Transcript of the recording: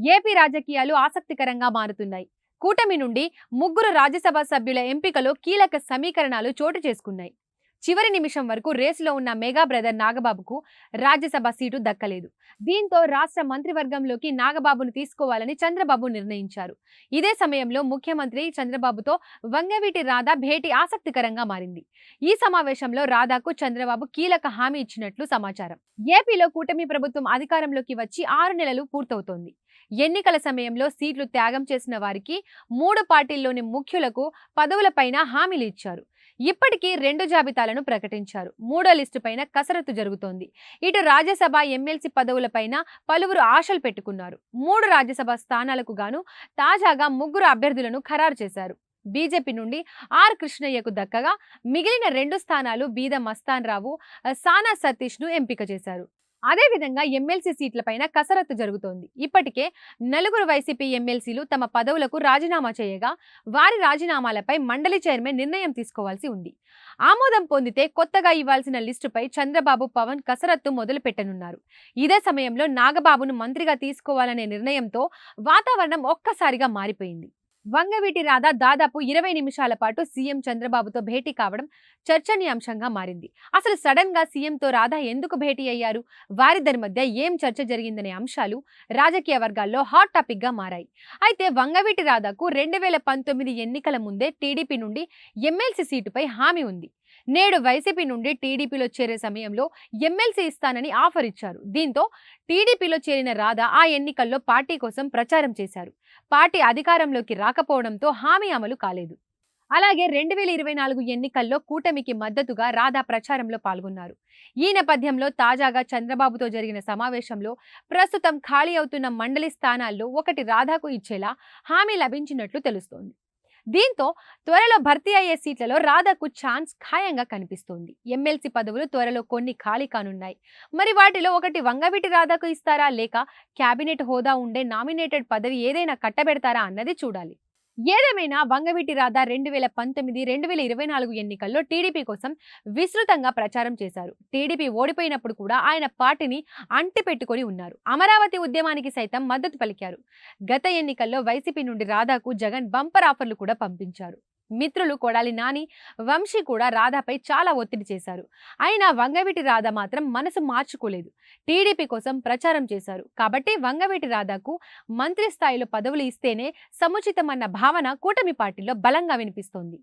AP రాజకీయాలు ఆసక్తికరంగా మారుతున్నాయి. కూటమి నుండి ముగ్గురు రాజ్యసభ సభ్యుల ఎంపికలో కీలక సమీకరణాలు చోటు చేసుకున్నాయి. చివరి నిమిషం వరకు రేసులో ఉన్న మెగా బ్రదర్ నాగబాబుకు రాజ్యసభ సీటు దక్కలేదు. దీంతో రాష్ట్ర మంత్రివర్గంలోకి నాగబాబును తీసుకోవాలని చంద్రబాబు నిర్ణయించారు. ఇదే సమయంలో ముఖ్యమంత్రి చంద్రబాబుతో వంగవీటి రాధా భేటీ ఆసక్తికరంగా మారింది. ఈ సమావేశంలో రాధాకు చంద్రబాబు కీలక హామీ ఇచ్చినట్లు సమాచారం. ఏపీలో కూటమి ప్రభుత్వం అధికారంలోకి వచ్చి 6 నెలలు పూర్తవుతోంది. ఎన్నికల సమయంలో సీట్లు త్యాగం చేసిన వారికి 3 పార్టీల్లోని ముఖ్యులకు పదవులపైన హామీలు ఇచ్చారు. ఇప్పటికీ 2 జాబితాలను ప్రకటించారు. 3వ లిస్టు పైన కసరత్తు జరుగుతోంది. ఇటు రాజ్యసభ ఎమ్మెల్సీ పదవులపైన పలువురు ఆశలు పెట్టుకున్నారు. 3 రాజ్యసభ స్థానాలకు గాను తాజాగా 3 అభ్యర్థులను ఖరారు చేశారు. బీజేపీ నుండి ఆర్ కృష్ణయ్యకు దక్కగా మిగిలిన 2 స్థానాలు బీద మస్తాన్ రావు, సానా సతీష్ ను ఎంపిక చేశారు. అదేవిధంగా ఎమ్మెల్సీ సీట్లపైన కసరత్తు జరుగుతోంది. ఇప్పటికే 4 వైసీపీ ఎమ్మెల్సీలు తమ పదవులకు రాజీనామా చేయగా వారి రాజీనామాలపై మండలి చైర్మన్ నిర్ణయం తీసుకోవాల్సి ఉంది. ఆమోదం పొందితే కొత్తగా ఇవ్వాల్సిన లిస్టుపై చంద్రబాబు, పవన్ కసరత్తు మొదలు పెట్టనున్నారు. ఇదే సమయంలో నాగబాబును మంత్రిగా తీసుకోవాలనే నిర్ణయంతో వాతావరణం ఒక్కసారిగా మారిపోయింది. వంగవీటి రాధా దాదాపు 20 నిమిషాల పాటు సీఎం చంద్రబాబుతో భేటీ కావడం చర్చనీయాంశంగా మారింది. అసలు సడన్ గా సీఎంతో రాధా ఎందుకు భేటీ అయ్యారు? వారిద్దరి మధ్య ఏం చర్చ జరిగిందనే అంశాలు రాజకీయ వర్గాల్లో హాట్ టాపిక్ గా మారాయి. అయితే వంగవీటి రాధాకు 2019 ఎన్నికల ముందే టీడీపీ నుండి ఎమ్మెల్సీ సీటుపై హామీ ఉంది. నేడు వైసీపీ నుండి టీడీపీలో చేరే సమయంలో ఎమ్మెల్సీ ఇస్తానని ఆఫర్ ఇచ్చారు. దీంతో టీడీపీలో చేరిన రాధా ఆ ఎన్నికల్లో పార్టీ కోసం ప్రచారం చేశారు. పార్టీ అధికారంలోకి రాకపోవడంతో హామీ అమలు కాలేదు. అలాగే 2024 ఎన్నికల్లో కూటమికి మద్దతుగా రాధా ప్రచారంలో పాల్గొన్నారు. ఈ నేపథ్యంలో తాజాగా చంద్రబాబుతో జరిగిన సమావేశంలో ప్రస్తుతం ఖాళీ అవుతున్న మండలి స్థానాల్లో ఒకటి రాధాకు ఇచ్చేలా హామీ లభించినట్లు తెలుస్తోంది. దీంతో త్వరలో భర్తీ అయ్యే సీట్లలో రాధాకు ఛాన్స్ ఖాయంగా కనిపిస్తోంది. ఎమ్మెల్సీ పదవులు త్వరలో కొన్ని ఖాళీ కానున్నాయి. మరి వాటిలో ఒకటి వంగవీటి రాధాకు ఇస్తారా, లేక కేబినెట్ హోదా ఉండే నామినేటెడ్ పదవి ఏదైనా కట్టబెడతారా అన్నది చూడాలి. ఏదేమైనా వంగవీటి రాధా 2019, 2024 ఎన్నికల్లో టీడీపీ కోసం విస్తృతంగా ప్రచారం చేశారు. టీడీపీ ఓడిపోయినప్పుడు కూడా ఆయన పార్టీని అంటిపెట్టుకొని ఉన్నారు. అమరావతి ఉద్యమానికి సైతం మద్దతు పలికారు. గత ఎన్నికల్లో వైసీపీ నుండి రాధాకు జగన్ బంపర్ ఆఫర్లు కూడా పంపించారు. మిత్రులు కొడాలి నాని, వంశీ కూడా రాధాపై చాలా ఒత్తిడి చేశారు. అయినా వంగవీటి రాధా మాత్రం మనసు మార్చుకోలేదు. టీడీపీ కోసం ప్రచారం చేశారు. కాబట్టి వంగవీటి రాధాకు మంత్రి స్థాయిలో పదవులు ఇస్తేనే సముచితమన్న భావన కూటమి పార్టీలో బలంగా వినిపిస్తోంది.